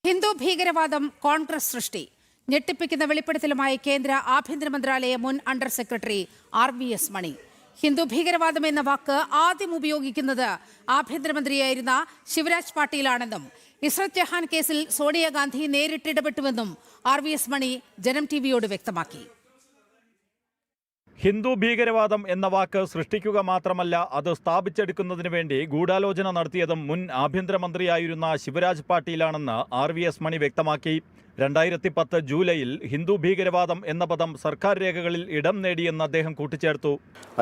ഹിന്ദു ഭീകരവാദം കോൺഗ്രസ് സൃഷ്ടി. ഞെട്ടിപ്പിക്കുന്ന വെളിപ്പെടുത്തലുമായി കേന്ദ്ര ആഭ്യന്തര മന്ത്രാലയ മുൻ അണ്ടർ സെക്രട്ടറി RVS മണി. ഹിന്ദു ഭീകരവാദം എന്ന വാക്ക് ആദ്യം ഉപയോഗിക്കുന്നത് ആഭ്യന്തരമന്ത്രിയായിരുന്ന ശിവരാജ് പാട്ടീലാണെന്നും ഇസ്രത് ജഹാൻ കേസിൽ സോണിയാഗാന്ധി നേരിട്ടിടപെട്ടുവെന്നും RVS മണി ജനം ടിവിയോട് വ്യക്തമാക്കി. ഹിന്ദു ഭീകരവാദം എന്ന വാക്ക് സൃഷ്ടിക്കുക മാത്രമല്ല, അത് സ്ഥാപിച്ചെടുക്കുന്നതിന് വേണ്ടി ഗൂഢാലോചന നടത്തിയതും മുൻ ആഭ്യന്തരമന്ത്രിയായിരുന്ന ശിവരാജ് പാട്ടീലാണെന്ന് RVS മണി വ്യക്തമാക്കി. 2010 ജൂലൈയിൽ ഹിന്ദു ഭീകരവാദം എന്ന പദം സർക്കാർ രേഖകളിൽ ഇടം നേടിയെന്ന് അദ്ദേഹം കൂട്ടിച്ചേർത്തു.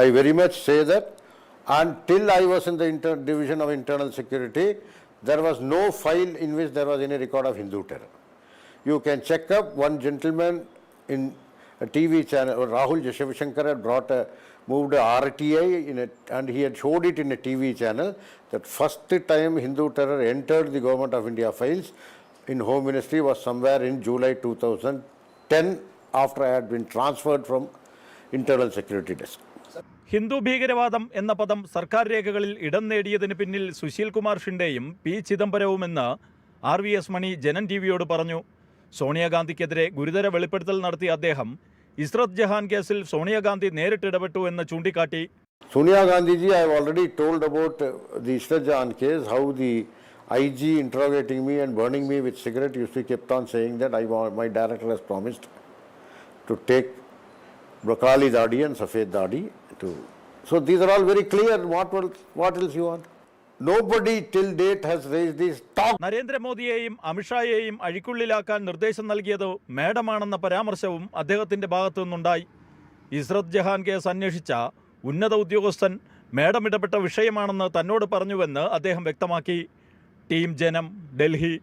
I very much say that until I was in the division of internal security, there was no file in which there was any record of Hindu terror. You can check up one gentleman in a TV channel, Rahul Jaishankar had moved a RTI and he had showed it in a TV channel that first time Hindu terror entered the government of India files in Home Ministry was somewhere in July 2010 after I had been transferred from internal security desk. Hindu ഭീകരവാദം എന്ന പദം സർക്കാർ രേഖകളിൽ ഇടം നേടിയതിന് പിന്നിൽ Sushil Kumar ഷിൻഡെയും P ചിദംബരവുമെന്ന് RVS മണി ജനം ടിവിയോട് പറഞ്ഞു. സോണിയാഗാന്ധിക്കെതിരെ ഗുരുതര വെളിപ്പെടുത്തൽ നടത്തിയ അദ്ദേഹം ഇസ്രത് ജഹാൻ കേസിൽ സോണിയാഗാന്ധി നേരിട്ടിടപെട്ടു എന്ന് ചൂണ്ടിക്കാട്ടി. Sonia Gandhi ji, I have already told about the Israt Jahan case, how the IG interrogating me and burning me with cigarette used to kept on saying that my director has promised to take Brokali Dadi and Safed Dadi to. So these are all very clear. What else you want? Nobody till date has raised this talk. നരേന്ദ്രമോദിയെയും അമിത്ഷായെയും അഴിക്കുള്ളിലാക്കാൻ നിർദ്ദേശം നൽകിയത് മേഡമാണെന്ന പരാമർശവും അദ്ദേഹത്തിന്റെ ഭാഗത്തു നിന്നുണ്ടായി. Ishrat Jahan case അന്വേഷിച്ച ഉന്നത ഉദ്യോഗസ്ഥൻ madam ഇടപെട്ട വിഷയമാണെന്ന് തന്നോട് പറഞ്ഞുവെന്ന് അദ്ദേഹം വ്യക്തമാക്കി. ടീം ജനം, ഡൽഹി.